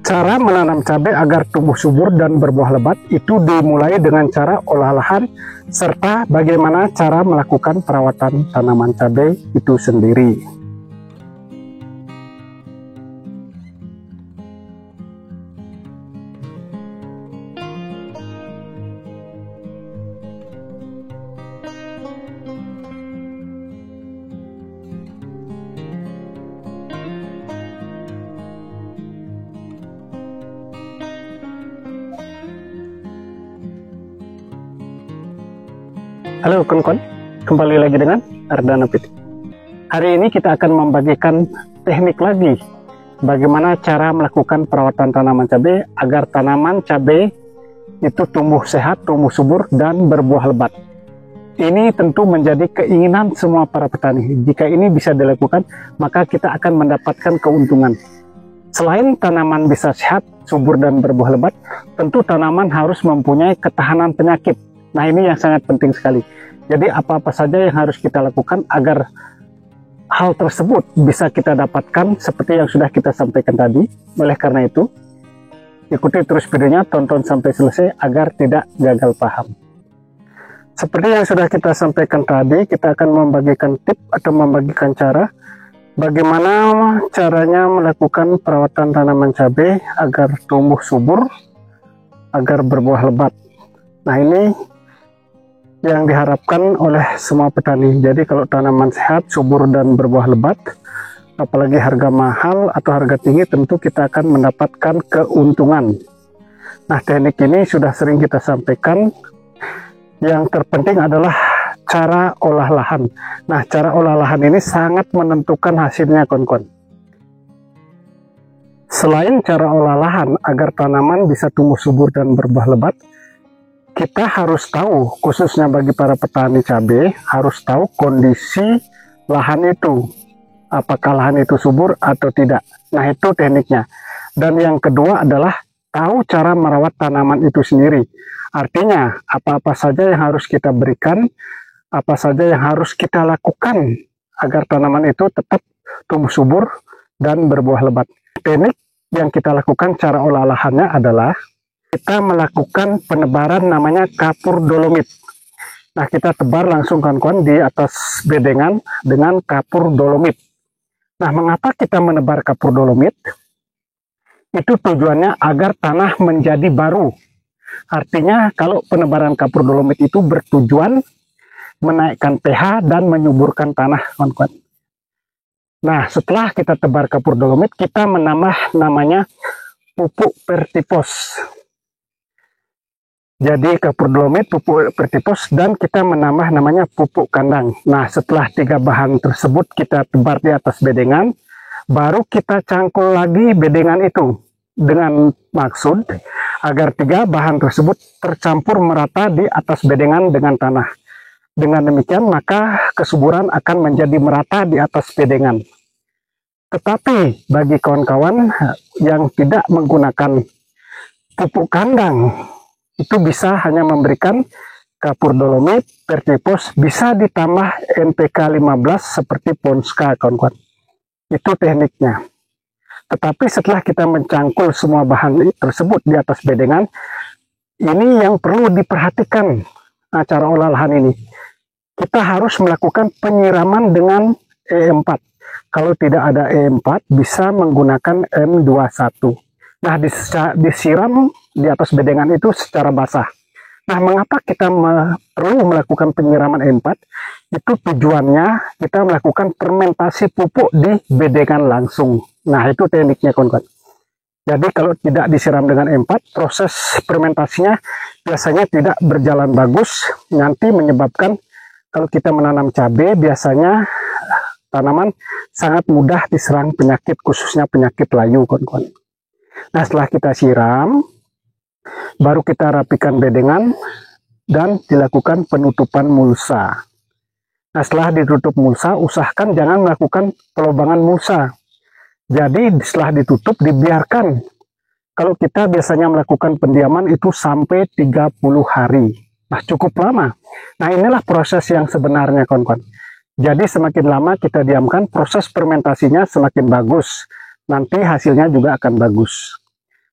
Cara menanam cabai agar tumbuh subur dan berbuah lebat itu dimulai dengan cara olah lahan serta bagaimana cara melakukan perawatan tanaman cabai itu sendiri. Halo kawan-kawan, kembali lagi dengan Ardana Piti. Hari ini kita akan membagikan teknik lagi bagaimana cara melakukan perawatan tanaman cabai agar tanaman cabai itu tumbuh sehat, tumbuh subur, dan berbuah lebat. Ini tentu menjadi keinginan semua para petani. Jika ini bisa dilakukan, maka kita akan mendapatkan keuntungan. Selain tanaman bisa sehat, subur, dan berbuah lebat, tentu tanaman harus mempunyai ketahanan penyakit. Nah, ini yang sangat penting sekali. Jadi apa-apa saja yang harus kita lakukan agar hal tersebut bisa kita dapatkan seperti yang sudah kita sampaikan tadi. Oleh karena itu, ikuti terus videonya, tonton sampai selesai agar tidak gagal paham. Seperti yang sudah kita sampaikan tadi, kita akan membagikan tip atau membagikan cara bagaimana caranya melakukan perawatan tanaman cabai agar tumbuh subur, agar berbuah lebat. Nah, ini yang diharapkan oleh semua petani. Jadi kalau tanaman sehat, subur, dan berbuah lebat, apalagi harga mahal atau harga tinggi, tentu kita akan mendapatkan keuntungan. Nah, teknik ini sudah sering kita sampaikan. Yang terpenting adalah cara olah lahan. Nah, cara olah lahan ini sangat menentukan hasilnya, kawan-kawan. Selain cara olah lahan agar tanaman bisa tumbuh subur dan berbuah lebat, kita harus tahu, khususnya bagi para petani cabai, harus tahu kondisi lahan itu. Apakah lahan itu subur atau tidak. Nah, itu tekniknya. Dan yang kedua adalah tahu cara merawat tanaman itu sendiri. Artinya, apa-apa saja yang harus kita berikan, apa saja yang harus kita lakukan agar tanaman itu tetap tumbuh subur dan berbuah lebat. Teknik yang kita lakukan cara olah lahannya adalah kita melakukan penebaran namanya kapur dolomit. Nah, kita tebar langsung kawan-kawan di atas bedengan dengan kapur dolomit. Nah, mengapa kita menebar kapur dolomit? Itu tujuannya agar tanah menjadi baru. Artinya kalau penebaran kapur dolomit itu bertujuan menaikkan pH dan menyuburkan tanah, kawan-kawan. Nah, setelah kita tebar kapur dolomit, kita menambah namanya pupuk pertipos. Jadi kapur dolomit, pupuk pertipos, dan kita menambah namanya pupuk kandang. Nah, setelah 3 bahan tersebut kita tebar di atas bedengan, baru kita cangkul lagi bedengan itu dengan maksud agar 3 bahan tersebut tercampur merata di atas bedengan dengan tanah. Dengan demikian, maka kesuburan akan menjadi merata di atas bedengan. Tetapi bagi kawan-kawan yang tidak menggunakan pupuk kandang, itu bisa hanya memberikan kapur dolomit, pertipos, bisa ditambah NPK 15 seperti Ponska, kawan-kawan. Itu tekniknya. Tetapi setelah kita mencangkul semua bahan tersebut di atas bedengan, ini yang perlu diperhatikan cara olah lahan ini. Kita harus melakukan penyiraman dengan E4. Kalau tidak ada E4, bisa menggunakan M21. Nah, disiram di atas bedengan itu secara basah. Nah, mengapa kita perlu melakukan penyiraman E4? Itu tujuannya kita melakukan fermentasi pupuk di bedengan langsung. Nah, itu tekniknya, kawan-kawan. Jadi kalau tidak disiram dengan E4, proses fermentasinya biasanya tidak berjalan bagus. Nanti menyebabkan kalau kita menanam cabai, biasanya tanaman sangat mudah diserang penyakit, khususnya penyakit layu, kawan-kawan. Nah, setelah kita siram, baru kita rapikan bedengan dan dilakukan penutupan mulsa. Nah, setelah ditutup mulsa, usahakan jangan melakukan pelobangan mulsa. Jadi setelah ditutup, dibiarkan. Kalau kita biasanya melakukan pendiaman itu sampai 30 hari. Nah, cukup lama. Nah, inilah proses yang sebenarnya, kawan-kawan. Jadi semakin lama kita diamkan, proses fermentasinya semakin bagus. Nanti hasilnya juga akan bagus.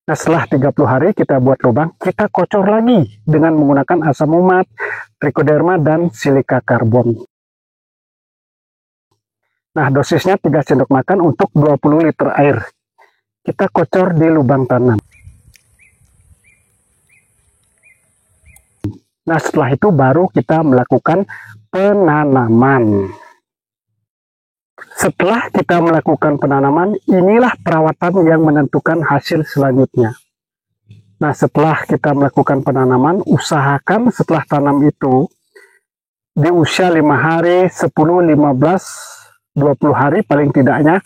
Nah, setelah 30 hari kita buat lubang, kita kocor lagi dengan menggunakan asam umat, trichoderma, dan silika karbon. Nah, dosisnya 3 sendok makan untuk 20 liter air. Kita kocor di lubang tanam. Nah, setelah itu baru kita melakukan penanaman. Setelah kita melakukan penanaman, inilah perawatan yang menentukan hasil selanjutnya. Nah, setelah kita melakukan penanaman, usahakan setelah tanam itu, di usia 5 hari, 10, 15, 20 hari paling tidaknya,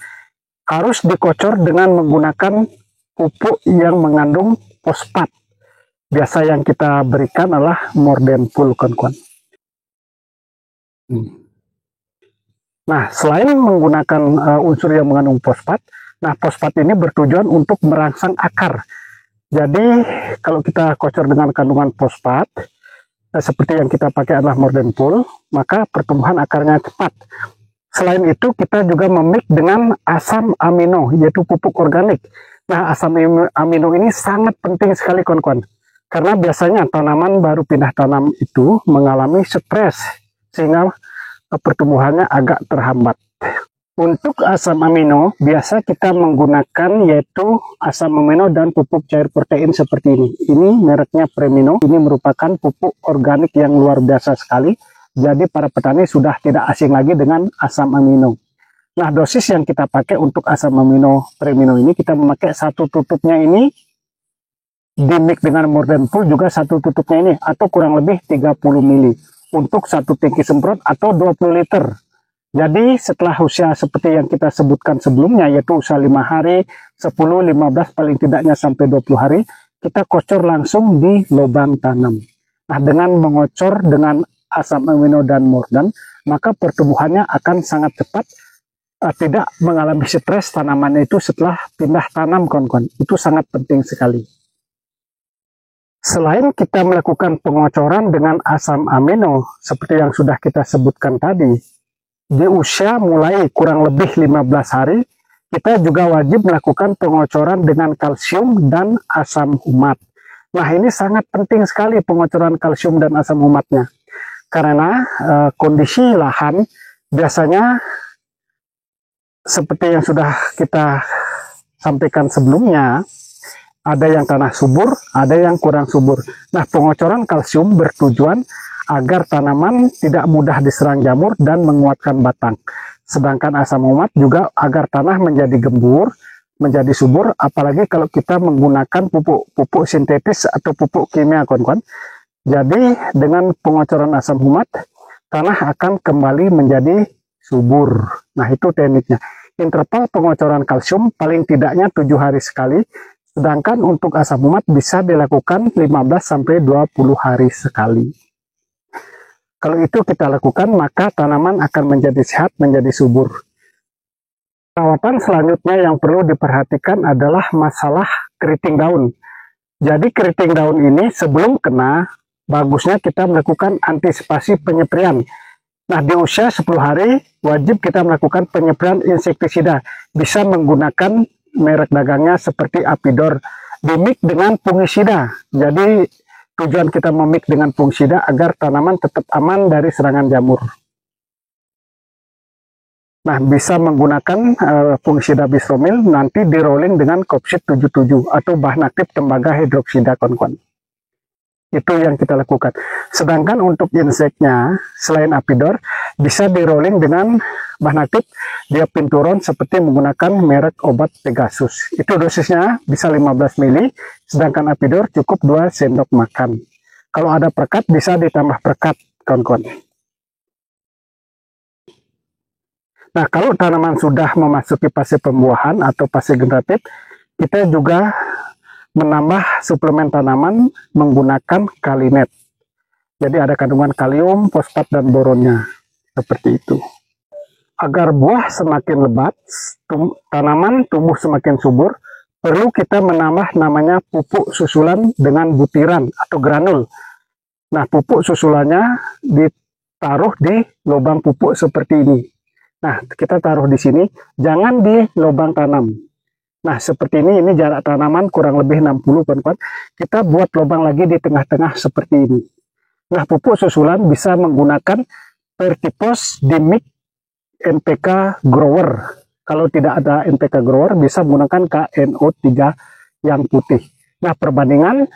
harus dikocor dengan menggunakan pupuk yang mengandung fosfat. Biasa yang kita berikan adalah Mordenful, kawan-kawan. Nah, selain menggunakan unsur yang mengandung fosfat, nah fosfat ini bertujuan untuk merangsang akar. Jadi, kalau kita kocor dengan kandungan fosfat, seperti yang kita pakai adalah Mordenful, maka pertumbuhan akarnya cepat. Selain itu, kita juga memik dengan asam amino, yaitu pupuk organik. Nah, asam amino ini sangat penting sekali, kawan-kawan. Karena biasanya tanaman baru pindah tanam itu mengalami stres, sehingga pertumbuhannya agak terhambat. Untuk asam amino, biasa kita menggunakan yaitu asam amino dan pupuk cair protein seperti ini. Ini mereknya Premino. Ini merupakan pupuk organik yang luar biasa sekali. Jadi para petani sudah tidak asing lagi dengan asam amino. Nah, dosis yang kita pakai untuk asam amino Premino ini, kita memakai satu tutupnya ini, dimix dengan Mordenful juga satu tutupnya ini, atau kurang lebih 30 mili. Untuk satu tangki semprot atau 20 liter. Jadi setelah usia seperti yang kita sebutkan sebelumnya, yaitu usia 5 hari, 10, 15, paling tidaknya sampai 20 hari, kita kocor langsung di lubang tanam. Nah, dengan mengocor dengan asam amino dan Mordan, maka pertumbuhannya akan sangat cepat, tidak mengalami stres tanamannya itu setelah pindah tanam, kawan-kawan. Itu sangat penting sekali. Selain kita melakukan pengocoran dengan asam amino, seperti yang sudah kita sebutkan tadi, di usia mulai kurang lebih 15 hari, kita juga wajib melakukan pengocoran dengan kalsium dan asam humat. Nah, ini sangat penting sekali pengocoran kalsium dan asam humatnya. Karena kondisi lahan biasanya seperti yang sudah kita sampaikan sebelumnya, ada yang tanah subur, ada yang kurang subur. Nah, pengocoran kalsium bertujuan agar tanaman tidak mudah diserang jamur dan menguatkan batang. Sedangkan asam umat juga agar tanah menjadi gembur, menjadi subur, apalagi kalau kita menggunakan pupuk sintetis atau pupuk kimia, kawan-kawan. Jadi, dengan pengocoran asam umat, tanah akan kembali menjadi subur. Nah, itu tekniknya. Interval pengocoran kalsium paling tidaknya 7 hari sekali. Sedangkan untuk asam umat bisa dilakukan 15-20 hari sekali. Kalau itu kita lakukan, maka tanaman akan menjadi sehat, menjadi subur. Perawatan selanjutnya yang perlu diperhatikan adalah masalah keriting daun. Jadi keriting daun ini sebelum kena, bagusnya kita melakukan antisipasi penyeprian. Nah, di usia 10 hari, wajib kita melakukan penyeprian insektisida. Bisa menggunakan merek dagangnya seperti Apidor, dimix dengan fungisida. Jadi tujuan kita memix dengan fungisida agar tanaman tetap aman dari serangan jamur. Nah, bisa menggunakan fungisida bisromil, nanti di rolling dengan Kopsid 77 atau bahan aktif tembaga hidroksida, kawan-kawan. Itu yang kita lakukan. Sedangkan untuk inseknya, selain Apidor, bisa di rolling dengan bahan aktif diapinturon seperti menggunakan merek obat Pegasus. Itu dosisnya bisa 15 mili, sedangkan Apidor cukup 2 sendok makan. Kalau ada perekat, bisa ditambah perekat, kawan-kawan. Nah, kalau tanaman sudah memasuki fase pembuahan atau fase generatif, kita juga menambah suplemen tanaman menggunakan Kalinet. Jadi ada kandungan kalium, fosfat, dan boronnya. Seperti itu. Agar buah semakin lebat, tanaman tumbuh semakin subur, perlu kita menambah namanya pupuk susulan dengan butiran atau granul. Nah, pupuk susulannya ditaruh di lubang pupuk seperti ini. Nah, kita taruh di sini, jangan di lubang tanam. Nah, seperti ini jarak tanaman kurang lebih 60 kawan-kawan. Kita buat lubang lagi di tengah-tengah seperti ini. Nah, pupuk susulan bisa menggunakan Vertipos Dimix NPK Grower. Kalau tidak ada NPK Grower, bisa menggunakan KNO3 yang putih. Nah, perbandingan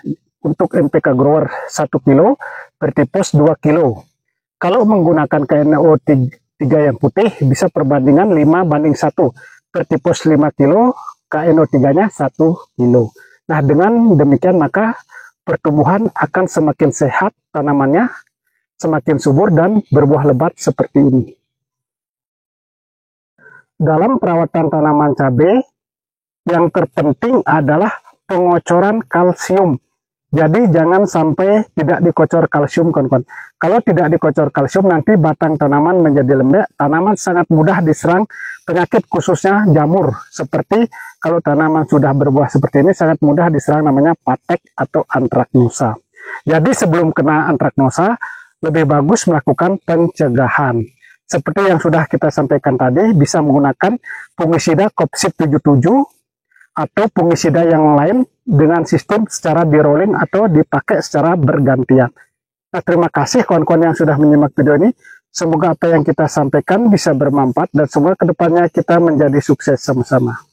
untuk NPK Grower 1 kilo, Vertipos 2 kilo. Kalau menggunakan KNO3 yang putih, bisa perbandingan 5:1. Vertipos 5 kilo, KNO3-nya 1 kilo. Nah, dengan demikian maka pertumbuhan akan semakin sehat tanamannya, semakin subur dan berbuah lebat seperti ini. Dalam perawatan tanaman cabai, yang terpenting adalah pengocoran kalsium. Jadi jangan sampai tidak dikocor kalsium, kawan-kawan. Kalau tidak dikocor kalsium, nanti batang tanaman menjadi lembek, tanaman sangat mudah diserang penyakit khususnya jamur. Seperti kalau tanaman sudah berbuah seperti ini, sangat mudah diserang namanya patek atau antraknosa. Jadi sebelum kena antraknosa, lebih bagus melakukan pencegahan. Seperti yang sudah kita sampaikan tadi, bisa menggunakan fungisida Kopsip 77 atau fungisida yang lain dengan sistem secara di rolling atau dipakai secara bergantian. Nah, terima kasih kawan-kawan yang sudah menyimak video ini. Semoga apa yang kita sampaikan bisa bermanfaat dan semoga kedepannya kita menjadi sukses sama-sama.